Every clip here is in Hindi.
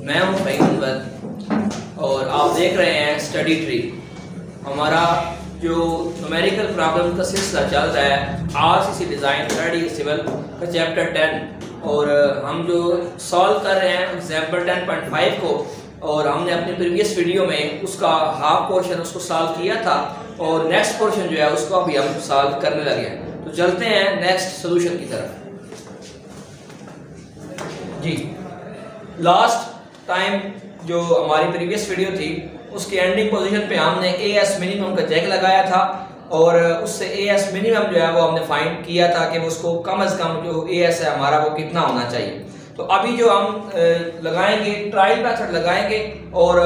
मैं हूं भाई मुनवर और आप देख रहे हैं स्टडी ट्री। हमारा जो न्यूमेरिकल प्रॉब्लम का सिलसिला चल रहा है आरसीसी डिज़ाइन थर्ड सिविल का चैप्टर 10 और हम जो सॉल्व कर रहे हैं एग्जाम्पल 10.5 को। और हमने अपने प्रीवियस वीडियो में उसका हाफ पोर्शन उसको सॉल्व किया था और नेक्स्ट पोर्शन जो है उसको अभी हम सॉल्व करने लगे हैं। तो चलते हैं नेक्स्ट सोल्यूशन की तरफ। जी, लास्ट टाइम जो हमारी प्रीवियस वीडियो थी उसकी एंडिंग पोजीशन पे हमने एएस मिनिमम का चेक लगाया था और उससे एएस मिनिमम जो है वो हमने फाइंड किया था कि उसको कम से कम जो एएस है हमारा वो कितना होना चाहिए। तो अभी जो हम लगाएंगे ट्रायल मेथड लगाएंगे और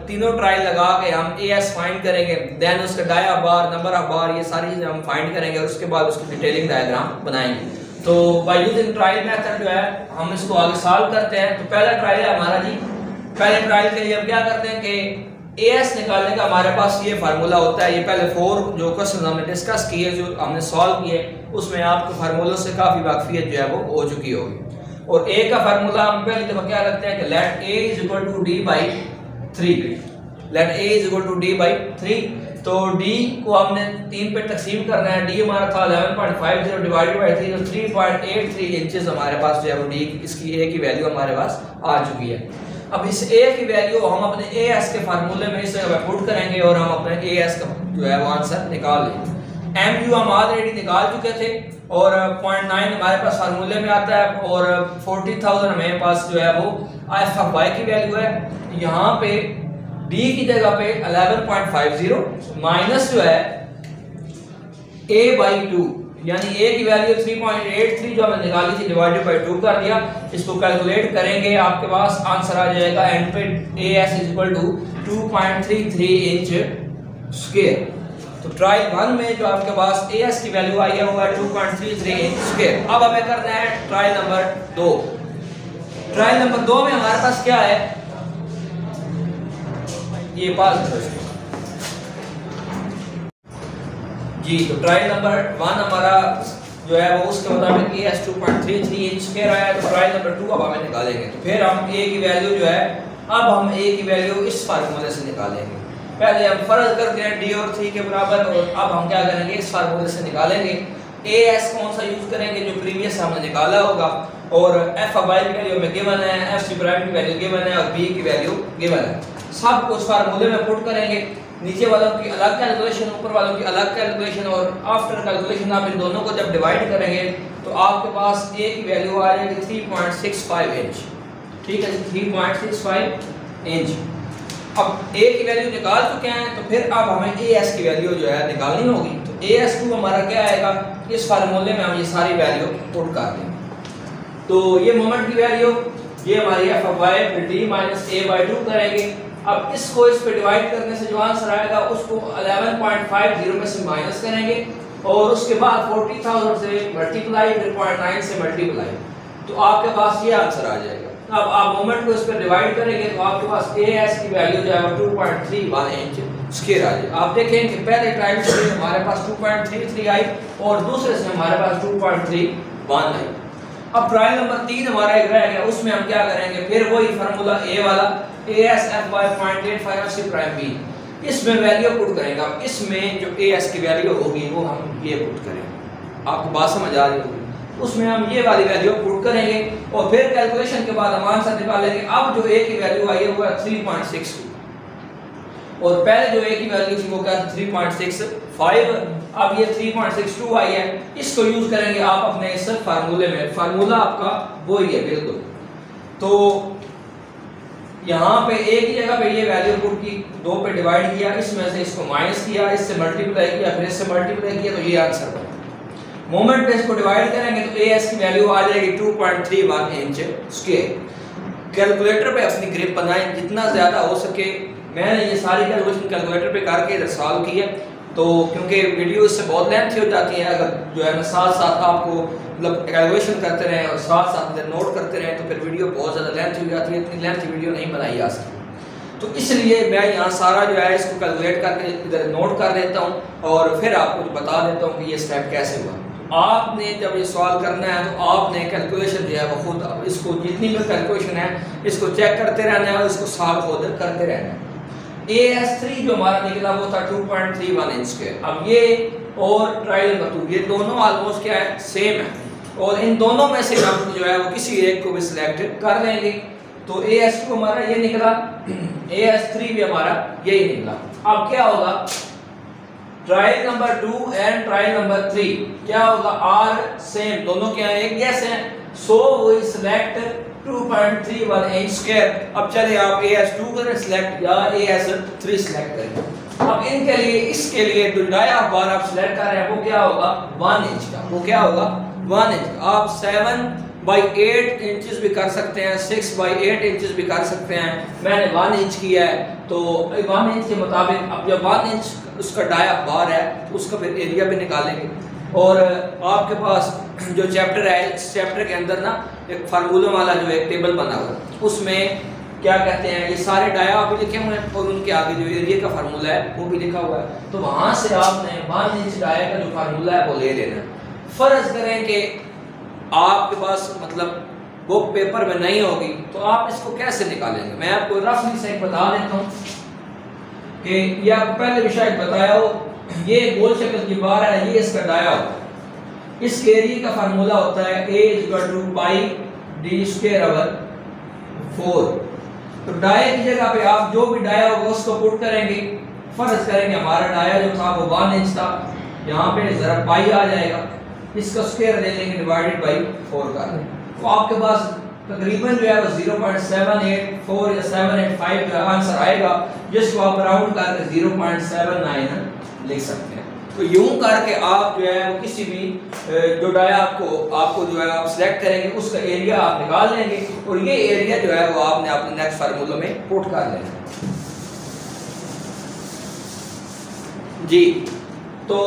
तीनों ट्रायल लगा के हम एएस फाइंड करेंगे, देन उसका dia bar number of bar ये सारी चीजें हम फाइंड करेंगे और उसके बाद उसकी डिटेलिंग डायग्राम बनाएंगे। तो बाय यूजिंग ट्रायल मेथड जो है हम इसको आगे सॉल्व करते हैं। तो पहला ट्रायल है हमारा जी, पहले ट्रायल के लिए हम क्या करते हैं कि एएस निकालने का हमारे पास ये फार्मूला होता है। ये पहले 4 जो क्वेश्चन हमने डिस्कस किए जो हमने सॉल्व किए उसमें आपको फार्मूलों से काफी वाकफियत जो है वो हो चुकी होगी। और ए का फार्मूला हम पहले तो क्या रखते हैं कि let A is equal to D by 3। Let A is equal to D by 3। तो डी को हमने 3 पे तकसीम करना है। डी हमारा था 11.50 डिवाइडेड बाई 3 तो 3.83 इंचेस हमारे पास जो है वो डी इसकी ए की वैल्यू हमारे पास आ चुकी है। अब इस ए की वैल्यू हम अपने ए एस के फार्मूले में इसे पुट करेंगे और हम अपने ए एस का जो है वो आंसर निकाल लेंगे। एम यू हम ऑलरेडी निकाल चुके थे और 0.9 हमारे पास फार्मूले में आता है और 40,000 हमारे पास जो है वो एफ ऑफ वाई की वैल्यू है। यहाँ पे डी की जगह पे 11.50 माइनस जो है a बाई 2 यानी a की वैल्यू 3.83 जो हमने निकाली थी डिवाइडेड बाई 2 कर दिया। इसको कैलकुलेट करेंगे आपके पास आंसर आ जाएगा एंड पे as is equal to 2.33 inch square. तो ट्रायल 1 में जो आपके पास as की वैल्यू आई है वो है 2.33 इंच स्क्वायर। अब हमें करना है ट्रायल नंबर 2। ट्रायल नंबर 2 में हमारे पास क्या है, ये पास जी। तो ट्रायल नंबर 1 हमारा जो है वो उसके मुताबिक as 2.33 इंच स्क्वायर आया। तो ट्रायल नंबर 2 अब हमें निकालेंगे। तो फिर हम a की वैल्यू जो है अब हम a की वैल्यू इस फार्मूले से निकालेंगे। पहले हम फर्ज करते हैं d और 3 के बराबर और अब हम क्या करेंगे इस फार्मूले से निकालेंगे। as कौन सा यूज करेंगे जो प्रीवियस हमने निकाला होगा और f ऑफ y की वैल्यू हमें गिवन है, f सी प्राइम की वैल्यू गिवन है और b की वैल्यू गिवन है। सब कुछ फार्मूले में पुट करेंगे, नीचे वालों की अलग कैलकुलेशन ऊपर वालों की अलग कैलकुलेशन और आफ्टर कैलकुलेशन आप इन दोनों को जब डिवाइड करेंगे तो आपके पास a की वैल्यू आ जाएगी 3.65 इंच। ठीक है, 3.65 इंच। अब a की वैल्यू निकाल चुके हैं तो फिर अब हमें as की वैल्यू जो है निकालनी होगी। तो as2 हमारा क्या आएगा, इस फार्मूले में हम ये सारी वैल्यू पुट कर देंगे। तो ये मोमेंट की वैल्यू ये हमारी f ऑफ y फिर d माइनस a बाई 2 करेंगे। अब इसको इस पे डिवाइड करने से जो आंसर आएगा उसको 11.50 में से माइनस करेंगे और उसके बाद 40,000 से मल्टीप्लाई फिर 0.9 से मल्टीप्लाई तो आपके पास ये आंसर आ जाएगा। अब आप मोमेंट को इस पे डिवाइड करेंगे तो आपके पास as की वैल्यू जो है 2.31 इंच स्क्वायर आ जाएगा। आप देखें कि पहले ट्रायल से हमारे पास 2.33 आई और दूसरे से हमारे पास 2.31 आई। अब ट्रायल नंबर 3 हमारा एक रह गया, उसमें हम क्या करेंगे फिर वही फार्मूला a वाला as f by 0.85 c prime b इसमें वैल्यू पुट करेंगे। अब इसमें जो as की वैल्यू होगी वो हम ये पुट करेंगे। आपको बात समझ आ रही होगी, उसमें हम ये वाली वैल्यू पुट करेंगे और फिर कैलकुलेशन के बाद हम आंसर निकालेंगे। अब जो a की वैल्यू आई है वो है 3.62 और पहले जो a की वैल्यू थी वो क्या 3.65। अब ये 3.62 आई है, इसको यूज करेंगे आप अपने इस फार्मूले में। फार्मूला आपका वो ही है बिल्कुल। तो यहाँ पे a की जगह पे ये वैल्यू पुट की 2 पे डिवाइड किया, इसमें से इसको माइनस किया, इससे मल्टीप्लाई किया, फिर इससे मल्टीप्लाई किया तो ये आंसर बना। मोमेंट पे इसको डिवाइड करेंगे तो as की वैल्यू आ जाएगी 2.31 इंच स्क्वायर। कैलकुलेटर पे अपनी ग्रिप बनाएं जितना ज्यादा हो सके। मैंने ये सारी कैलकुलेशन कैलकुलेटर पे करके इधर सॉल्व की है तो क्योंकि वीडियो इससे बहुत लेंथी हो जाती है, अगर जो है ना साथ साथ आपको मतलब कैलकुलेशन करते रहें और साथ साथ नोट करते रहें तो फिर वीडियो बहुत ज़्यादा लेंथ हो जाती है, इतनी लेंथ वीडियो नहीं बनाई जा सकती। तो इसलिए मैं यहाँ सारा जो है इसको कैलकुलेट करके इधर नोट कर देता हूँ और फिर आपको बता देता हूँ कि ये स्टेप कैसे हुआ। आपने जब ये सवाल करना है तो आपने कैलकुलेशन जो है वो खुद इसको जितनी भी कैलकुलेशन है इसको चेक करते रहना है और इसको सॉल्व खुद करते रहना है। AS3 जो हमारा निकला वो था 2.31 इंच के। अब ये और ट्रायल नंबर 2 ये दोनों ऑलमोस्ट क्या है सेम है और इन दोनों में से हम जो है वो किसी एक को भी सिलेक्ट कर लेंगे। तो AS2 हमारा ये निकला, AS3 भी हमारा यही निकला। अब क्या होगा trial number 2 and trial number 3 क्या होगा आर सेम, दोनों क्या है एक जैसे हैं। So we select 2.31 inch square. अब चले आप AS2 करें सिलेक्ट या AS3 सिलेक्ट करें। अब इनके लिए इसके लिए जो डाया बार आप सिलेक्ट कर रहे हैं वो क्या होगा 1 इंच का, वो क्या होगा 1 इंच। आप 7/8 इंचेस भी कर सकते हैं, 6/8 इंचेस भी कर सकते हैं। मैंने 1 इंच किया है तो 1 इंच के मुताबिक अब जब 1 इंच उसका डाया बार है तो उसका फिर एरिया भी निकालेंगे। और आपके पास जो चैप्टर है इस चैप्टर के अंदर ना एक फार्मूला वाला जो एक टेबल बना हुआ है उसमें क्या कहते हैं ये सारे डाया भी लिखे हुए हैं और उनके आगे जो एरिया का फार्मूला है वो भी लिखा हुआ है। तो वहां से आपने 1 इंच डाया का जो फार्मूला है वो ले लेना। फर्ज करें कि आपके पास मतलब बुक पेपर में नहीं होगी तो आप इसको कैसे निकालेंगे। मैं आपको रफली से बता देता हूँ कि ये आपको पहले भी शायद बताया हो। ये गोल शक्ल की बार है, ये इसका डाया होता है। इस एरिया का फार्मूला होता है A/πd²/4। तो डाया की जगह पे आप जो भी डाया होगा उसको पुट करेंगे। फर्ज करेंगे हमारा डाया जो था वो 1 इंच था, यहाँ पे जरा पाई आ जाएगा, इसका स्क्वायर ले लेंगे डिवाइडेड बाई 4 कर देंगे। तो आपके पास तकरीबन जो है वो 0.784 या 785 का आंसर आएगा जिसको आप राउंड करके 0.79 लिख सकते हैं। तो यूं करके आप जो है वो किसी भी जो डाया आपको जो है आप सिलेक्ट करेंगे उसका एरिया आप निकाल लेंगे और ये एरिया जो है वो आपने अपने नेक्स्ट फार्मूला में पुट कर लेना जी। तो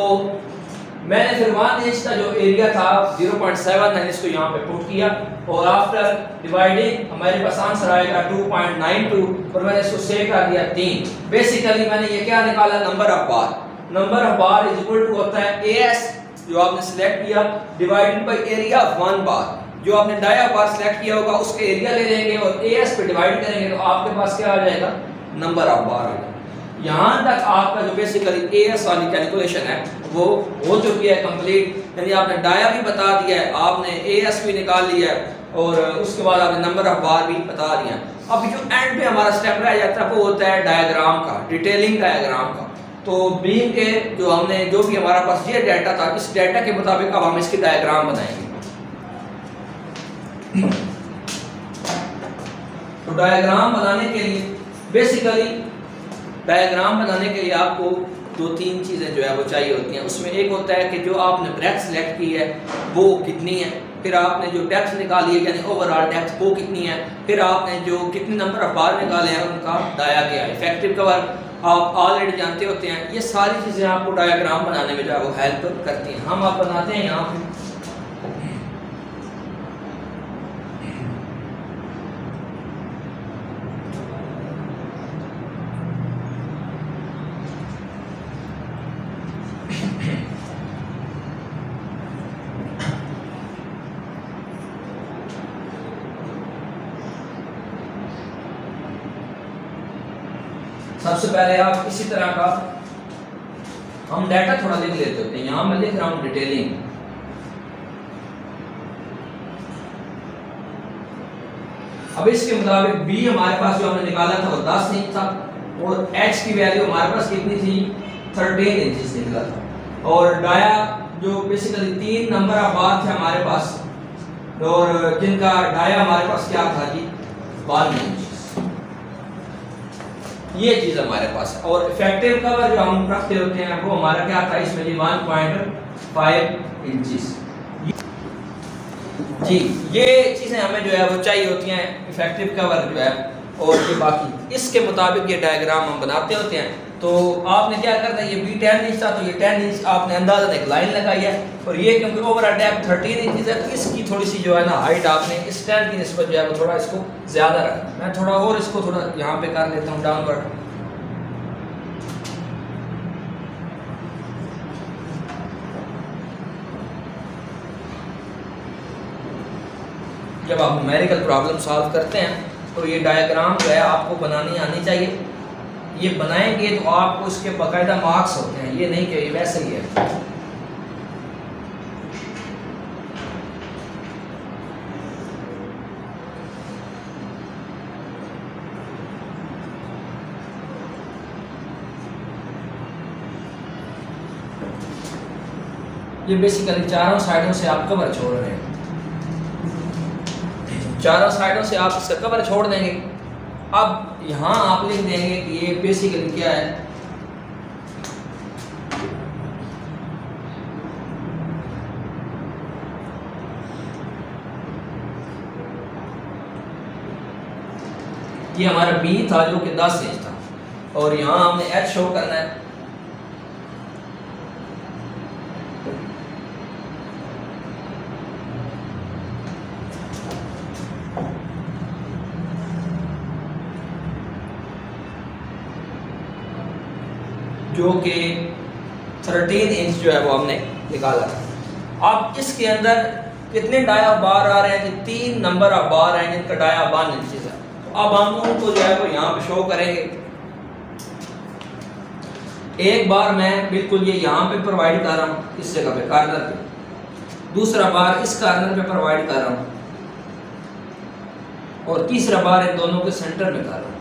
मैंने फिर 1 इंच का जो एरिया था 0.79 इसको यहाँ पे पुट किया और आफ्टर डिवाइडिंग हमारे पास आंसर आएगा 2.92 और मैंने इसको सेव कर दिया 3। बेसिकली मैंने ये क्या निकाला number of bar. Number of bar is equal to होता है AS जो आपने सिलेक्ट किया divided by area of 1 bar. जो आपने डाया बार सिलेक्ट किया होगा उसका एरिया ले लेंगे और AS पे डिवाइड करेंगे तो आपके पास क्या आ जाएगा नंबर ऑफ बार आ जाएगा। यहाँ तक आपका जो बेसिकली AS वाली कैलकुलेशन है वो हो चुकी है कंप्लीट। यानी आपने डाया भी बता दिया है, आपने AS भी निकाल लिया है और उसके बाद आपने नंबर ऑफ बार भी बता दिया। अब जो एंड पे हमारा स्टेप रह जाता है वो होता है डायग्राम का, डिटेलिंग डायग्राम का। तो बीइंग के जो हमने जो भी हमारा पास ये डाटा था इस डाटा के मुताबिक अब हम इसकी डायग्राम बनाएंगे। तो डायग्राम बनाने के लिए बेसिकली डायग्राम बनाने के लिए आपको 2-3 चीज़ें जो है वो चाहिए होती हैं। उसमें एक होता है कि जो आपने ब्रेथ सेलेक्ट की है वो कितनी है, फिर आपने जो डेप्थ निकाली है यानी ओवरऑल डेप्थ वो कितनी है, फिर आपने जो कितने नंबर ऑफ बार निकाले हैं उनका डाया क्या है, इफेक्टिव कवर आप ऑलरेडी जानते होते हैं। ये सारी चीज़ें आपको डायग्राम बनाने में जो है वो हेल्प करती हैं। हम आप बनाते हैं यहाँ पे सबसे पहले आप इसी तरह का हम डाटा थोड़ा लिख लेते होते हैं। यहाँ मैं लिख रहा हूँ डिटेलिंग। अब इसके मुताबिक बी हमारे पास जो हमने निकाला था वो 10 इंच था और एच की वैल्यू हमारे पास कितनी थी 13 इंचेस निकला था। और डाया जो बेसिकली 3 नंबर ऑफ बार थे हमारे पास और जिनका डाया हमारे पास क्या था जी 12 इंच। ये चीज हमारे पास है। और इफेक्टिव कवर जो हम रखते होते हैं वो हमारा क्या था इसमें जी 1.5 इंचेस जी। ये चीजें हमें जो है वो चाहिए होती हैं इफेक्टिव कवर जो है और ये बाकी इसके मुताबिक ये डायग्राम हम बनाते होते हैं। तो आपने क्या करना है, ये बी 10 इंच था तो ये 10 इंच आपने अंदाज़ा एक लाइन लगाई है, और ये क्योंकि ओवरऑल डेप्थ 13 इंच है तो इसकी थोड़ी सी जो है ना हाइट आपने इस स्टैंड की निस्बत जो है वो थोड़ा इसको ज़्यादा रखना। मैं थोड़ा और इसको थोड़ा यहाँ पे कर लेता हूँ डाउनवर्ड। जब आप न्यूमेरिकल प्रॉब्लम सॉल्व करते हैं तो ये डायग्राम जो है आपको बनानी आनी चाहिए। ये बनाएंगे तो आपको इसके बाकायदा मार्क्स होते हैं, ये नहीं कि ये वैसे ही है। ये बेसिकली चारों साइडों से आप कवर छोड़ रहे हैं, चारों साइडों से आप इसका कवर छोड़ देंगे। अब यहाँ आप लिख देंगे कि ये बेसिकली क्या है, ये हमारा बी था जो कि 10 इंच था, और यहाँ हमने एच शो करना है। जो कि 13 इंच जो है वो हमने निकाला था। अब इसके अंदर कितने डाया बार आ रहे हैं, 3 नंबर ऑफ बार हैं जिनका डाया 1 इंच है। तो अब हम उनको जो है वो यहाँ पे शो करेंगे। एक बार मैं बिल्कुल ये यहाँ पे प्रोवाइड कर रहा हूँ इस जगह पे कार्नर पे, दूसरा बार इस कार्नर पे प्रोवाइड कर रहा हूँ, और तीसरा बार इन दोनों के सेंटर में कर रहा हूँ।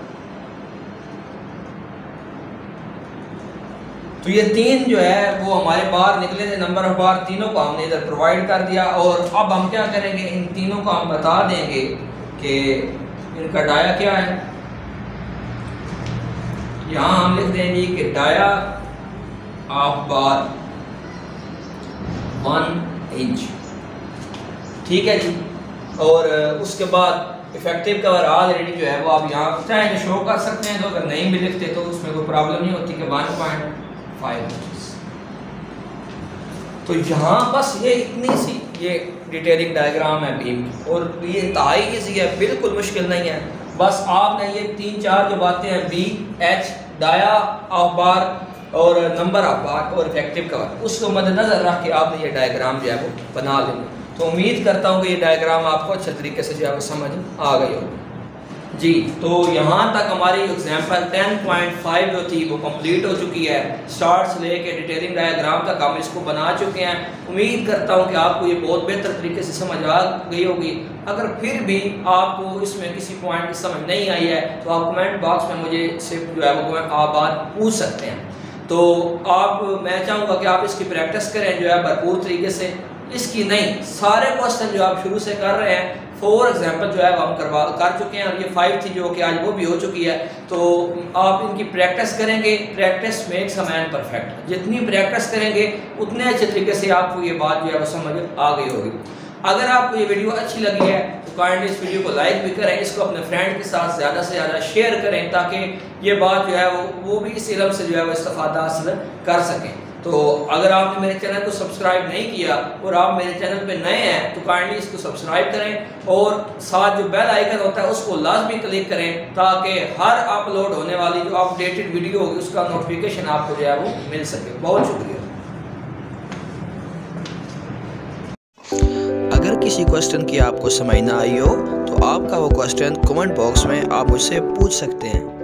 तो ये 3 जो है वो हमारे बार निकले थे, नंबर ऑफ बार तीनों को हमने इधर प्रोवाइड कर दिया। और अब हम क्या करेंगे, इन तीनों को हम बता देंगे कि इनका डाया क्या है। यहाँ हम लिख देंगे कि डाया ऑफ बार 1 इंच, ठीक है जी। और उसके बाद इफेक्टिव कवर ऑलरेडी जो है वो आप यहाँ चाहे तो शो कर सकते हैं, तो अगर नहीं भी लिखते तो उसमें कोई प्रॉब्लम नहीं होती कि 1.5 इंच। तो यहाँ बस ये इतनी सी ये डिटेलिंग डायग्राम है बीम, और ये इंतहाई ईजी है, बिल्कुल मुश्किल नहीं है। बस आपने ये 3-4 जो बातें हैं, B, H, dia of bar और नंबर ऑफ बार और इफेक्टिव कवर, उसको मद्देनजर रख के आपने ये डायग्राम जो है वो बना लेना। तो उम्मीद करता हूँ कि ये डायग्राम आपको अच्छे तरीके से जो है वो समझ आ गई होगी जी। तो यहाँ तक हमारी एग्जाम्पल 10.5 जो थी वो कंप्लीट हो चुकी है। स्टार्ट से लेके डिटेलिंग डायग्राम तक हम इसको बना चुके हैं। उम्मीद करता हूँ कि आपको ये बहुत बेहतर तरीके से समझ आ गई होगी। अगर फिर भी आपको इसमें किसी पॉइंट की समझ नहीं आई है तो आप कमेंट बॉक्स में मुझे सिर्फ जो है वो आप बात पूछ सकते हैं। तो मैं चाहूँगा कि आप इसकी प्रैक्टिस करें जो है भरपूर तरीके से। इसकी नहीं, सारे क्वेश्चन जो आप शुरू से कर रहे हैं, 4 एग्जाम्पल जो है हम कर चुके हैं, और ये 5 थी जो कि आज वो भी हो चुकी है। तो आप इनकी प्रैक्टिस करेंगे, practice makes a man perfect. जितनी प्रैक्टिस करेंगे उतने अच्छे तरीके से आपको ये बात जो है वो समझ आ गई होगी। अगर आपको ये वीडियो अच्छी लगी है तो काइंडली इस वीडियो को लाइक भी करें, इसको अपने फ्रेंड के साथ ज़्यादा से ज़्यादा शेयर करें, ताकि ये बात जो है वो भी इस इल्म से जो है वो इस्तेफादा हासिल कर सकें। तो अगर आपने मेरे चैनल को सब्सक्राइब नहीं किया और आप मेरे चैनल पे नए हैं तो काइंडली इसको सब्सक्राइब करें, और साथ जो बेल आइकन होता है उसको लाजमी क्लिक करें, ताकि हर अपलोड होने वाली जो अपडेटेड वीडियो होगी उसका नोटिफिकेशन आपको जो है वो मिल सके। बहुत शुक्रिया। अगर किसी क्वेश्चन की आपको समझ ना आई हो तो आपका वो क्वेश्चन कमेंट बॉक्स में आप मुझसे पूछ सकते हैं।